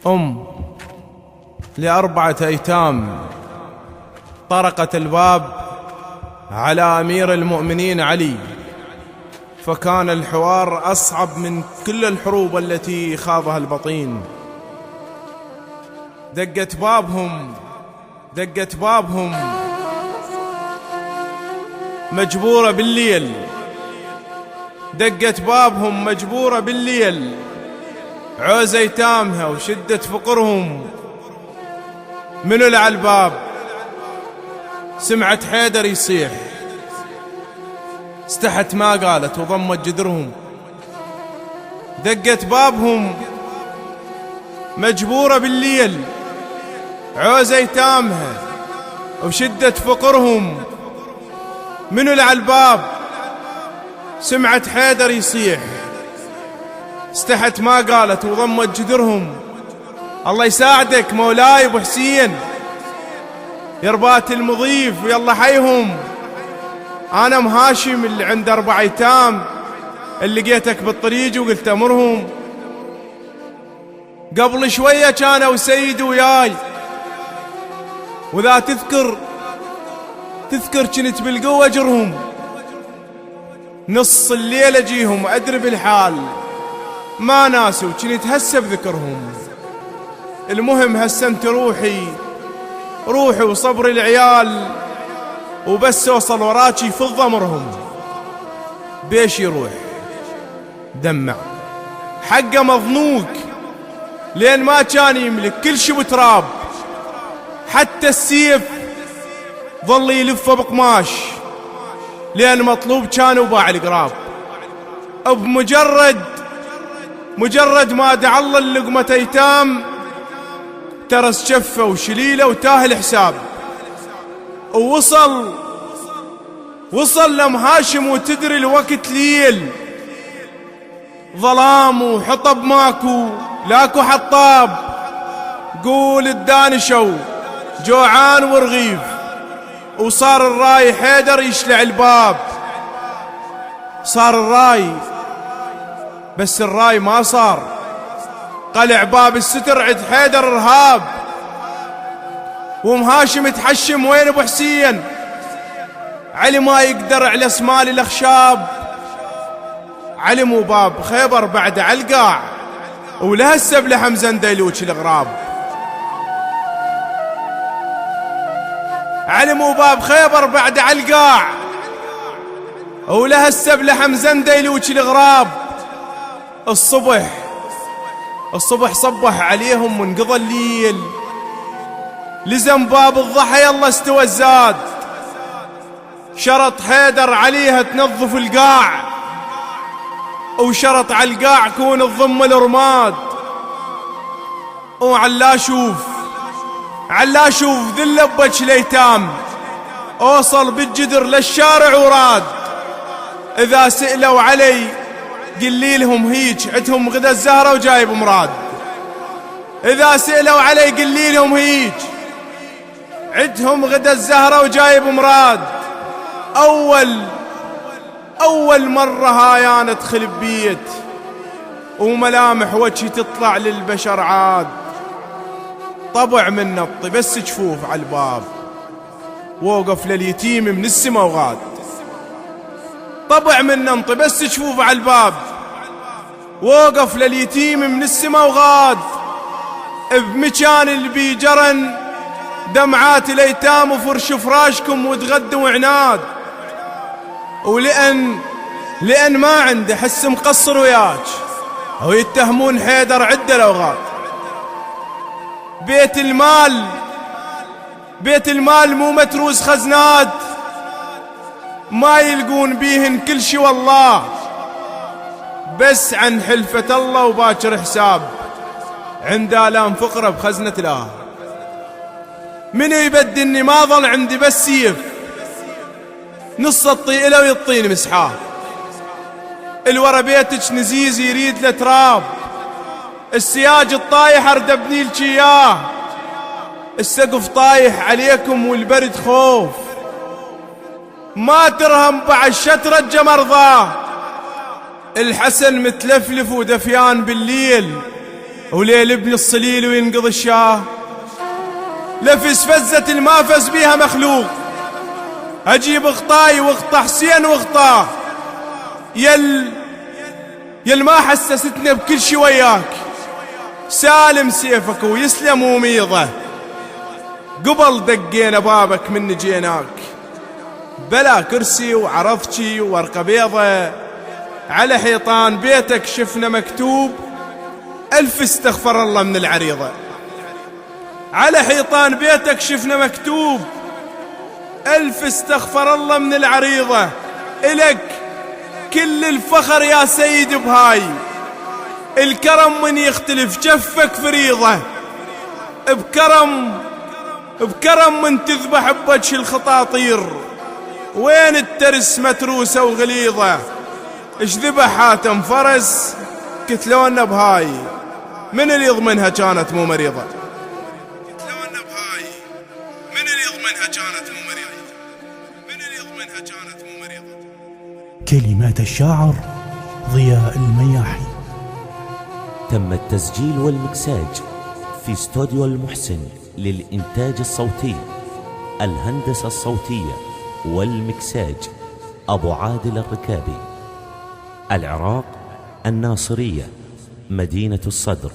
أم لأربعة أيتام طرقت الباب على أمير المؤمنين علي، فكان الحوار أصعب من كل الحروب التي خاضها البطين. دقت بابهم مجبورة بالليل، دقت بابهم مجبورة بالليل، عوز ايتامها وشدة فقرهم. منو اللي على الباب؟ سمعت حيدر يصيح، استحت ما قالت وضمت جدرهم. دقت بابهم مجبورة بالليل، عوز ايتامها وشدة فقرهم. منو اللي على الباب؟ سمعت حيدر يصيح، استحت ما قالت وضمت جدرهم. الله يساعدك مولاي ابو حسين، يربات المضيف ويلا حيهم. انا ام هاشم اللي عنده 4 ايتام، اللي لقيتك بالطريق وقلت امرهم. قبل شوية كانوا سيد وياي، وذا تذكر كنت بالقوة اجرهم. نص الليل اجيهم ادري بالحال، ما ناسوا كنت هسه بذكرهم. المهم هسه انت روحي وصبر العيال، وبس اوصل وراكي يفض امرهم. بيش يروح دمع حقه مظنوك، لين ما كان يملك كل شي بتراب، حتى السيف ظل يلفه بقماش، لين مطلوب كان وباع القراب. مجرد ما دعا الله اللقمة ايتام، ترس شفه وشليله وتاه الحساب. وصل لم هاشم وتدري الوقت ليل، ظلام وحطب لاكو حطاب. قول الدانشو جوعان ورغيف، وصار الراي حيدر يشلع الباب. صار الراي بس الراي ما صار، قلع باب الستر عد حيدر رهاب. وام هاشم تحشم وين ابو حسين؟ علي ما يقدر على سمال الاخشاب. علي مو باب خيبر بعد على القاع، ولهسه بلحم زنديلوش الغراب. علي مو باب خيبر بعد على القاع، ولهسه بلحم زنديلوش الغراب. الصبح صبح عليهم وانقضى الليل، لزم باب الضحى يلا استوى الزاد. شرط حيدر عليها تنظف القاع، وشرط على القاع كون تضم الرماد. وعلا شوف ذل بج الايتام، اوصل بالجدر للشارع وراد. اذا سئلوا علي قلي لهم هيج عدهم غدا الزهرة وجايب مراد. اذا سئلوا علي قلي لهم هيج عدهم غدا الزهرة وجايب مراد. اول مرة هاي انا ادخل ببيت، وملامح وجهي تطلع للبشر عاد. طبع من نطي بس جفوف على الباب، ووقف لليتيم من السما وغاد. طبع من ننطي بس جفوف على الباب، ووقف لليتيم من السما وغاد. بمكان اللي بيجرن دمعات الايتام، وفرش فراشكم وتغدوا عناد. لأن ما عنده حس مقصر وياك، ويتهمون حيدر عدة الأوغاد. بيت المال مو متروس خزنات، ما يلقون بيهن كل شي والله، بس عن حلفة الله وباكر حساب. عند آلام فقرة بخزنة الله، منو يبدلني ما ظل عندي بس سيف، نص الطيئلة ويطيني مسحاه. الورا بيتك نزيز يريد لتراب، السياج الطايح اردبني لك اياه. السقف طايح عليكم والبرد خوف، ما ترهم بعد شترة جمرضاه. الحسن متلفلف ودفيان بالليل، وليل ابن الصليل وينقض الشاه، لفس فزة الما فز بيها مخلوق، اجيب اغطاي واغطى حسين واغطاه، يل ما حسستنا بكل شي وياك، سالم سيفك ويسلم وميضه، قبل دقينا بابك من جيناك، بلا كرسي وعرفتشي وورقة بيضة، على حيطان بيتك شفنا مكتوب 1000 استغفر الله من العريضة، على حيطان بيتك شفنا مكتوب 1000 استغفر الله من العريضة، إلك كل الفخر يا سيد بهاي، الكرم من يختلف جفك فريضة، بكرم من تذبح بوجه الخطاطير، وين الترس متروسة وغليظة، اش ذبح حاتم فرس قتلونا بهاي، من اللي يضمنها كانت مو مريضة، قتلونا بهاي، من اللي يضمنها كانت مو مريضة، من اللي يضمنها كانت مو مريضة. كلمات الشاعر ضياء المياحي. تم التسجيل والمكساج في استوديو المحسن للإنتاج الصوتي، الهندسة الصوتية والمكساج أبو عادل الركابي، العراق، الناصرية، مدينة الصدر.